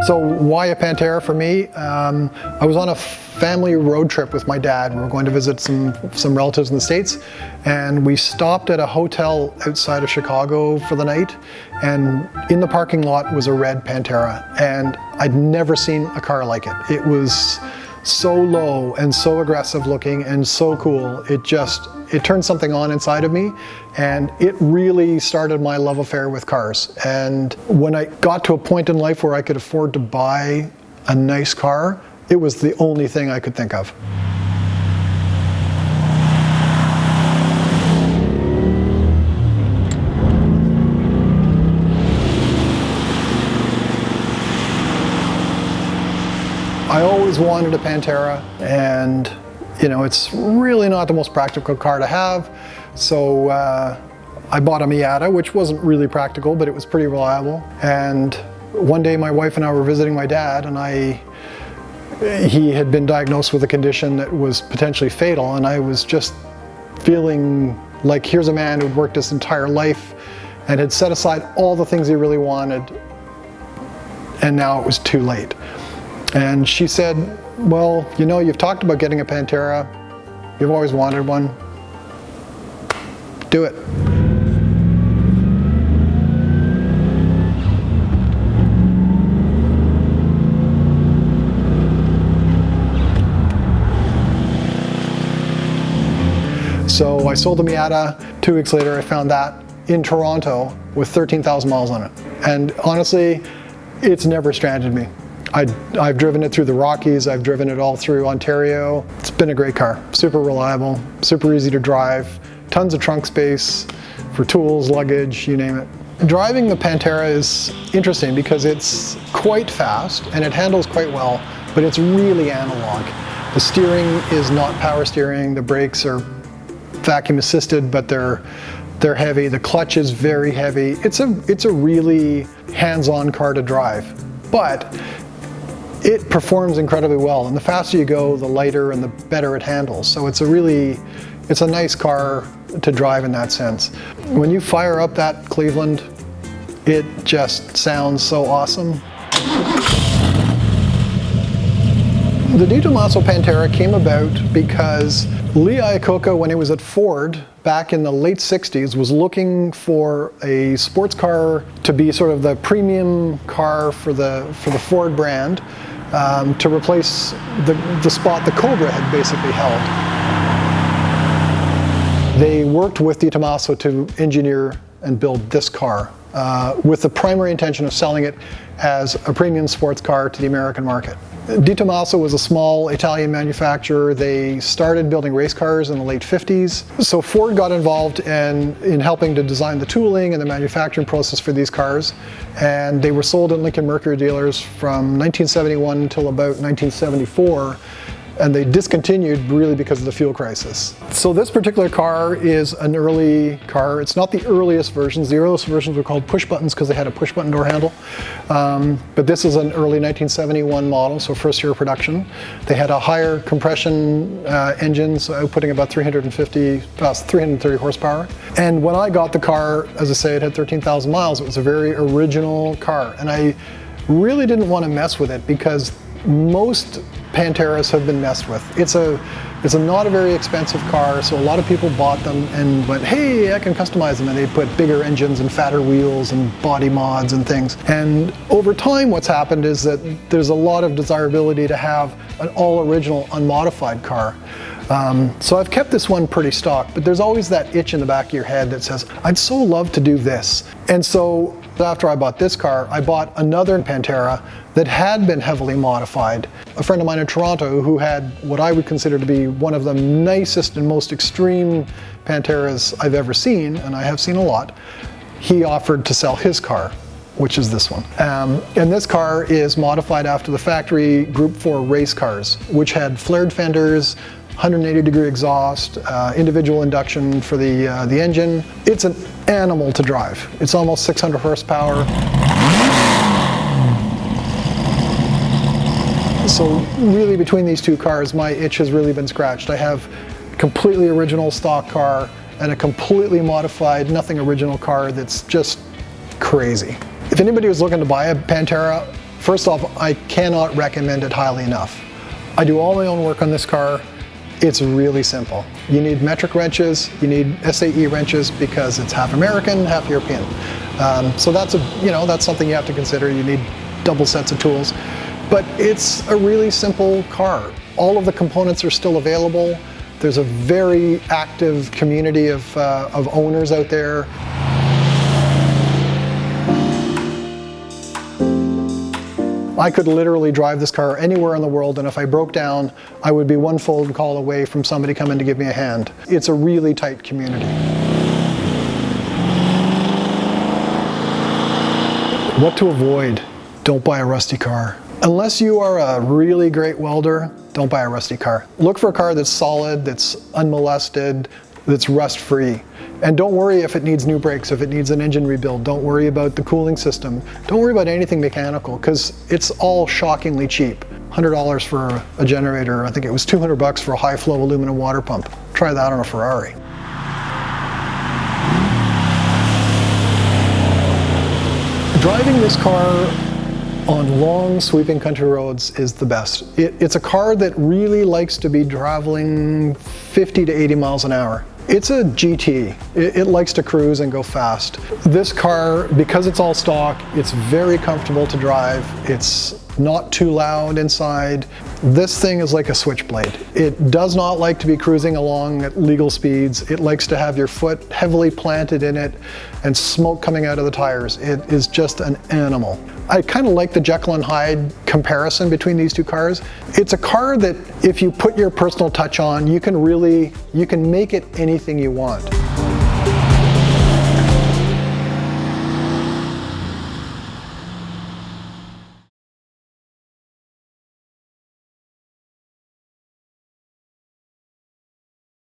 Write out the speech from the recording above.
So why a Pantera for me? I was on a family road trip with my dad. We were going to visit some relatives in the States, and we stopped at a hotel outside of Chicago for the night, and in the parking lot was a red Pantera, and I'd never seen a car like it. It was so low and so aggressive looking and so cool. It turned something on inside of me, and it really started my love affair with cars. And when I got to a point in life where I could afford to buy a nice car, it was the only thing I could think of. I always wanted a Pantera, and you know, it's really not the most practical car to have, so I bought a Miata, which wasn't really practical, but it was pretty reliable. And one day my wife and I were visiting my dad, and he had been diagnosed with a condition that was potentially fatal, and I was just feeling like here's a man who'd worked his entire life and had set aside all the things he really wanted, and now it was too late. And she said, well, you know, you've talked about getting a Pantera. You've always wanted one. Do it. So I sold the Miata. 2 weeks later, I found that in Toronto with 13,000 miles on it. And honestly, it's never stranded me. I've driven it through the Rockies, I've driven it all through Ontario. It's been a great car, super reliable, super easy to drive, tons of trunk space for tools, luggage, you name it. Driving the Pantera is interesting because it's quite fast and it handles quite well, but it's really analog. The steering is not power steering, the brakes are vacuum assisted, but they're heavy, the clutch is very heavy. It's a really hands-on car to drive, but it performs incredibly well, and the faster you go, the lighter and the better it handles. So it's a nice car to drive in that sense. When you fire up that Cleveland, it just sounds so awesome. The Detomaso Pantera came about because Lee Iacocca, when he was at Ford back in the late 60s, was looking for a sports car to be sort of the premium car for the Ford brand, to replace the spot the Cobra had basically held. They worked with Detomaso to engineer and build this car with the primary intention of selling it as a premium sports car to the American market. Detomaso was a small Italian manufacturer. They started building race cars in the late 50s. So Ford got involved in helping to design the tooling and the manufacturing process for these cars. And they were sold at Lincoln Mercury dealers from 1971 until about 1974. And they discontinued really because of the fuel crisis. So this particular car is an early car. It's not the earliest versions. The earliest versions were called push buttons because they had a push button door handle. But this is an early 1971 model, so first year of production. They had a higher compression engine, so outputting about 330 horsepower. And when I got the car, as I say, it had 13,000 miles. It was a very original car. And I really didn't want to mess with it because most Panteras have been messed with. It's a not a very expensive car, so a lot of people bought them and went, hey, I can customize them, and they put bigger engines and fatter wheels and body mods and things. And over time what's happened is that there's a lot of desirability to have an all-original unmodified car. So I've kept this one pretty stock, but there's always that itch in the back of your head that says, I'd so love to do this. And so after I bought this car, I bought another Pantera that had been heavily modified. A friend of mine in Toronto who had what I would consider to be one of the nicest and most extreme Panteras I've ever seen, and I have seen a lot, he offered to sell his car, which is this one. And this car is modified after the factory Group 4 race cars, which had flared fenders, 180-degree exhaust, individual induction for the engine. It's an animal to drive. It's almost 600 horsepower. So really between these two cars, my itch has really been scratched. I have a completely original stock car and a completely modified, nothing original car that's just crazy. If anybody was looking to buy a Pantera, First off, I cannot recommend it highly enough. I do all my own work on this car. It's really simple. You need metric wrenches, you need SAE wrenches because it's half American, half European. So that's that's something you have to consider. You need double sets of tools. But it's a really simple car. All of the components are still available. There's a very active community of owners out there. I could literally drive this car anywhere in the world, and if I broke down, I would be one phone call away from somebody coming to give me a hand. It's a really tight community. What to avoid? Don't buy a rusty car. Unless you are a really great welder, don't buy a rusty car. Look for a car that's solid, that's unmolested, that's rust-free. And don't worry if it needs new brakes, if it needs an engine rebuild. Don't worry about the cooling system. Don't worry about anything mechanical, because it's all shockingly cheap. $100 for a generator. I think it was $200 for a high-flow aluminum water pump. Try that on a Ferrari. Driving this car on long sweeping country roads is the best. It's a car that really likes to be traveling 50 to 80 miles an hour. It's a GT. It likes to cruise and go fast. This car, because it's all stock, it's very comfortable to drive. It's not too loud inside. This thing is like a switchblade. It does not like to be cruising along at legal speeds. It likes to have your foot heavily planted in it and smoke coming out of the tires. It is just an animal. I kind of like the Jekyll and Hyde comparison between these two cars. It's a car that if you put your personal touch on, you can make it anything you want.